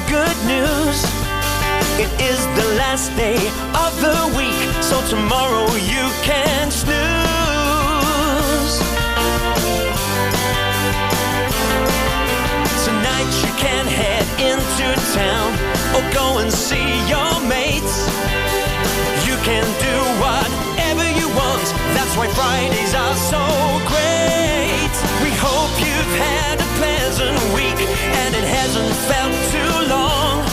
good news. It is the last day of the week, so tomorrow you can snooze. Tonight you can head into town or go and see your mates. You can do whatever you want, that's why Fridays are so great. We hope you've had a pleasant week and it hasn't felt too long.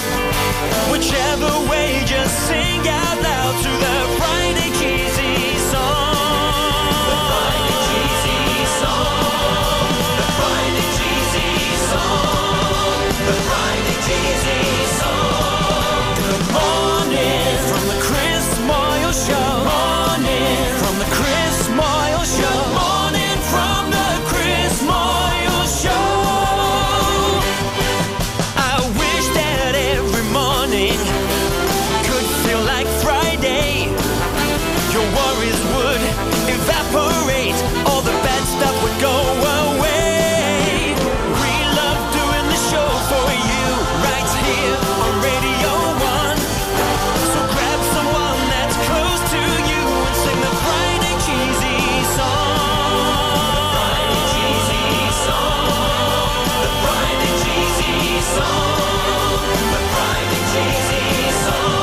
Whichever way, just sing out loud to the Friday Cheesey Song. The Friday Cheesey Song. The Friday Cheesey Song. The Friday Cheesey Song. Good morning from the Chris Moyles Show. Morning from the Chris Moyles Show. Morning from the Chris Moyles Show. I wish that every morning could feel like Friday. Your worries would evaporate, all the bad stuff would go away. We love doing the show for you right here on Radio 1. So grab someone that's close to you and sing the Friday Cheesey Song. The Friday Cheesey Song. The Friday Cheesey Song. The Friday Cheesey Song.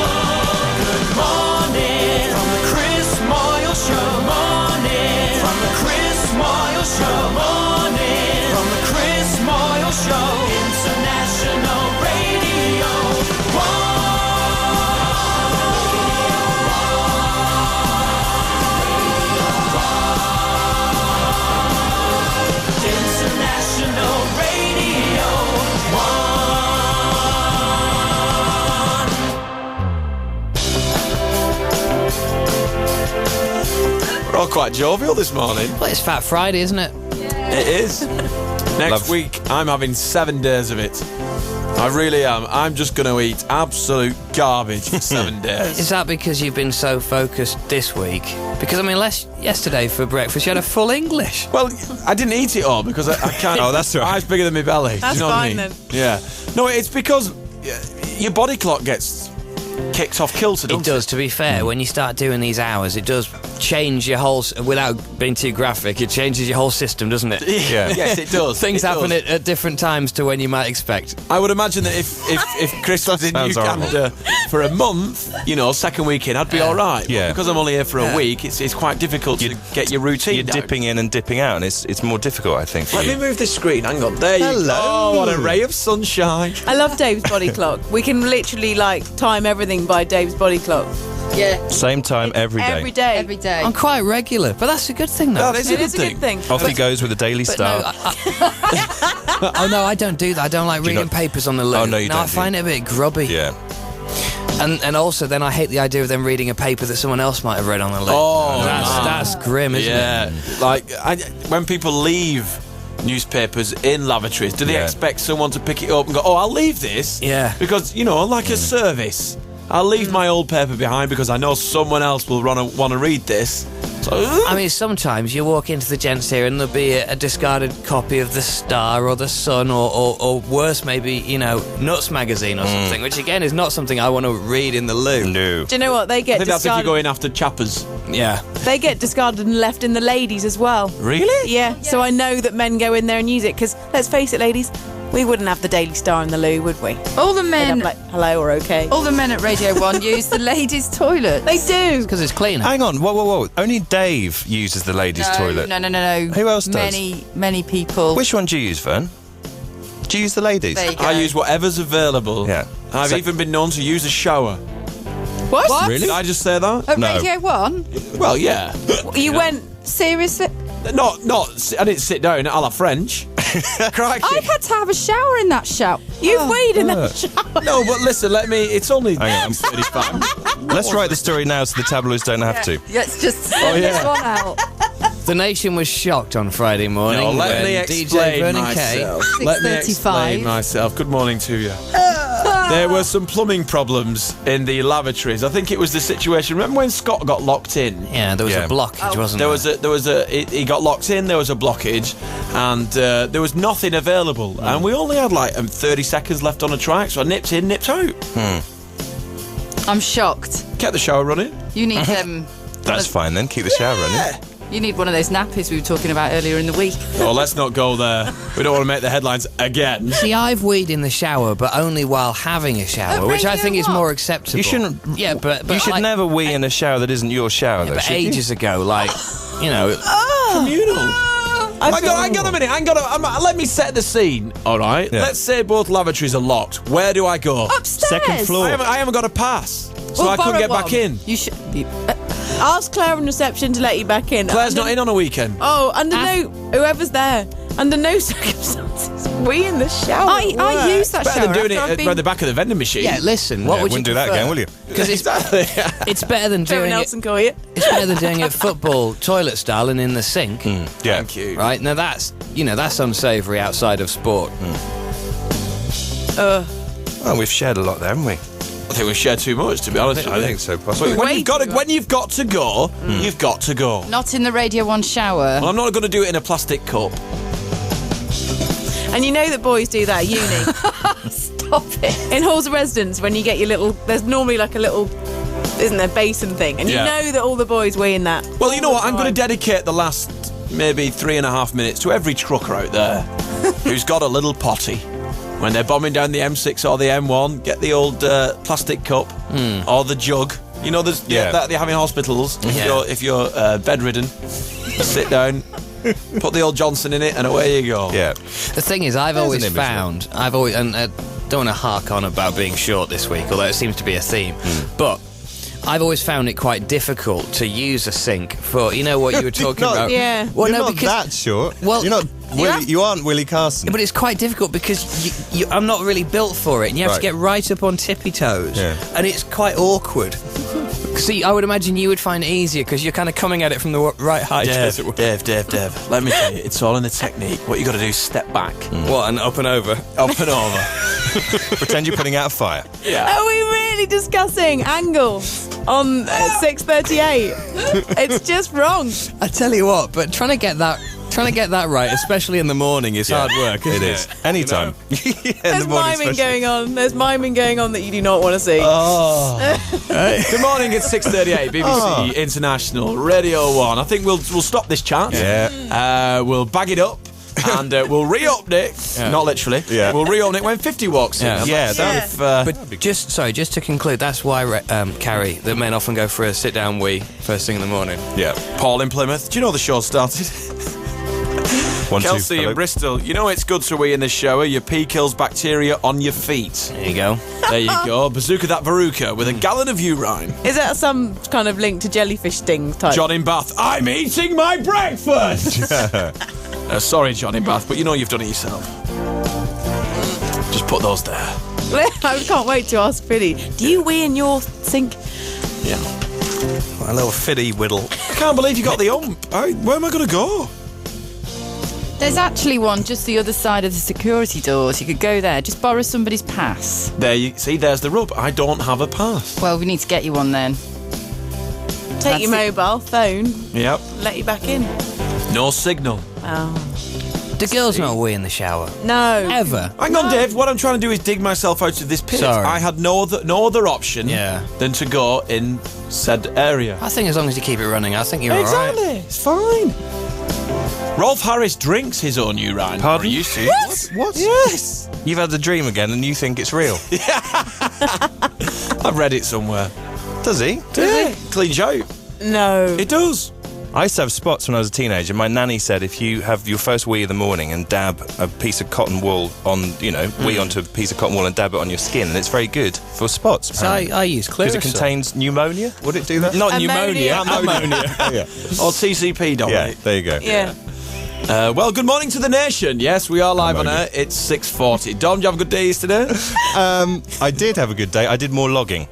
Good morning from the Chris Moyles Show. Morning from the Chris Moyles Show. Morning from the Chris Moyles Show. International Radio 1. International Radio 1. We're all quite jovial this morning. Well, it's Fat Friday, isn't it? It is. Next week, I'm having 7 days of it. I really am. I'm just going to eat absolute garbage for 7 days. Is that because you've been so focused this week? Because, I mean, yesterday for breakfast, you had a full English. Well, I didn't eat it all because I can't. Oh, that's right. Eyes bigger than my belly. That's you know fine what I mean? then. Yeah. No, it's because your body clock gets kicked off kilter, doesn't It does, to be fair. When you start doing these hours, it does change your whole... Without being too graphic, it changes your whole system, doesn't it? Yeah. Yes, it does. Things It happen does. at different times to when you might expect. I would imagine that if Chris was in Sounds Uganda for a month, second weekend, I'd be all right. Yeah. But because I'm only here for a week, it's quite difficult to get your routine You're down. dipping in and dipping out, and it's more difficult, I think, for Let you. me move this screen. Hang on. There you Hello. go. Oh, what a ray of sunshine. I love Dave's body clock. We can literally time everything by Dave's body clock. Yeah, Same time every day. Every day. every day. I'm quite regular, but that's a good thing, though. That is a It good is a good thing. Off he goes with the Daily But Star. no, oh no, I don't do that. I don't like reading not? papers on the loo. Oh, no, you don't I do. find it a bit grubby. Yeah. And also then I hate the idea of them reading a paper that someone else might have read on the loo. Oh, that's grim, isn't it? Like, when people leave newspapers in lavatories, do they Yeah. expect someone to pick it up and go, oh, I'll leave this? Yeah. Because, like a service. I'll leave my old paper behind because I know someone else will want to read this. So, I mean, sometimes you walk into the gents here and there'll be a discarded copy of The Star or The Sun or worse, maybe, Nuts magazine or something, which again is not something I want to read in the loo. No. Do you know what? They I get think that's if you're discarded. going after chappers. Yeah. They get discarded and left in the ladies as well. Really? Yeah. So I know that men go in there and use it because, let's face it, ladies, we wouldn't have the Daily Star in the loo, would we? all the They'd men, have hello or okay. all the men at Radio 1 use the ladies' toilet. They do. Because it's cleaner. Hang on. Whoa. Only Dave uses the ladies' toilet. No. Who else does? Many people. Which one do you use, Vern? Do you use the ladies? There you go. I use whatever's available. Yeah. I've even been known to use a shower. What? Really? Did I just say that? At No. Radio 1? Well, yeah. You went... Seriously? Not. I didn't sit down a la French. Crikey. I've had to have a shower in that shower. You've weighed in that shower. No, but listen, it's only Hang on. I'm 35. Let's write the story now so the tabloids don't have to. Let's just send this one out. The nation was shocked on Friday morning. No, let when me DJ explain Vernon Kay. myself. Let me 6:35. explain myself. Good morning to you. There were some plumbing problems in the lavatories. I think it was the situation. Remember when Scott got locked in? Yeah, there was a blockage, wasn't there? He got locked in. There was a blockage, and there was nothing available. And we only had like 30 seconds left on a track, so I nipped in, nipped out. I'm shocked. Kept the shower running. You need That's fine then. Keep the shower running. You need one of those nappies we were talking about earlier in the week. Oh, let's not go there. We don't want to make the headlines again. See, I've weed in the shower, but only while having a shower, which I think is more acceptable. You shouldn't. Yeah, but you should never wee in a shower that isn't your shower, though. But should you? ages ago, like, you know. Communal. Hang on a minute. Let me set the scene. All right. Yeah. Let's say both lavatories are locked. Where do I go? Upstairs. Second floor. I haven't got a pass, so Well, I couldn't borrow get back one. in. You should. Ask Claire on reception to let you back in. Claire's not in on a weekend. Oh, whoever's there, under no circumstances, we in the shower. I use that Better shower. than doing after I've it been- by the back of the vending machine. Yeah, listen, what would you wouldn't do that prefer? again, will you? Because Exactly. it's better than Trevor doing it. Nelson call you. It's better than doing it football toilet style and in the sink. Yeah. Thank you. Right now, that's unsavoury outside of sport. Oh, we've shared a lot there, haven't we? I think we've shared too much, to be honest. I think so, possibly. When you've got to go, you've got to go. Not in the Radio 1 shower. Well, I'm not going to do it in a plastic cup. And you know that boys do that at uni. Stop it. In halls of residence, when you get your little, there's normally like a little, isn't there, basin thing, and you Yeah. know that all the boys wee in that. Well, you know what? I'm going to All the time. dedicate the last maybe 3.5 minutes to every trucker out there who's got a little potty. When they're bombing down the M6 or the M1, get the old plastic cup or the jug. You know, there's that they have in hospitals. If you're bedridden, sit down, put the old Johnson in it, and away you go. Yeah. The thing is, I've always an image, found, and I don't want to hark on about being short this week, although it seems to be a theme, but I've always found it quite difficult to use a sink for, you know what you were talking Not- about? Yeah. Well, You're no, not because, that short. Well, you're not. You aren't Willie Carson. but it's quite difficult because I'm not really built for it, and you have to Right. get right up on tippy toes, Yeah. and it's quite awkward. See, I would imagine you would find it easier because you're kind of coming at it from the right height. as it were. Dave, let me tell you, it's all in the technique. What you got to do is step back, What, and up and over? up and over. Pretend you're putting out a fire. Are we really discussing angles on 6:38? It's just wrong. I tell you what, but trying to get that right, especially in the morning, is hard work. It Isn't is. Anytime. Yeah, in There's the morning miming especially. going on. There's miming going on that you do not want to see. Good morning, it's 6:38, BBC International Radio 1. I think we'll stop this chat. Yeah. We'll bag it up. And we'll reopen it, not literally. Yeah. We'll reopen it when 50 walks in. Yeah. Yeah, If, But just to conclude, that's why Carrie, that men often go for a sit-down wee first thing in the morning. Yeah. Paul in Plymouth, do you know the show started? 1, 2, Kelsey in hello. Bristol, you know it's good to wee in the shower. Your pee kills bacteria on your feet. There you go. There you go. Bazooka that Veruca with a gallon of urine. Is that some kind of link to jellyfish stings type? John in Bath, I'm eating my breakfast. Sorry, John in Bath, but you know you've done it yourself. Just put those there. I can't wait to ask Philly. Do you wee in your sink? Yeah. A little fiddy whittle. I can't believe you got the ump. Where am I going to go? There's actually one just the other side of the security doors. You could go there. Just borrow somebody's pass. There you see. There's the rub. I don't have a pass. Well, we need to get you one then. Take your it. mobile phone, Yep. let you back in. No signal. Oh. Do girls not wee in the shower? No. Ever? Hang on, Dave. What I'm trying to do is dig myself out of this pit. Sorry. I had no other option Yeah. than to go in said area. I think as long as you keep it running, I think you're all right. Exactly. It's fine. Rolf Harris drinks his own urine. Pardon? Or he used to. What? Yes. You've had the dream again and you think it's real. I've read it somewhere. Does he? Yeah. Cleans you out. No. It does. I used to have spots when I was a teenager. My nanny said if you have your first wee in the morning and dab a piece of cotton wool on, wee onto a piece of cotton wool and dab it on your skin, and it's very good for spots. So I use Because Clearasil. it contains pneumonia. Would it do that? Not Ammonia. pneumonia. Yeah. Or TCP, Yeah, Dominic. there you go. Yeah. Well, good morning to the nation. Yes, we are live on air. It's 6:40. Dom, did you have a good day yesterday? I did have a good day. I did more logging.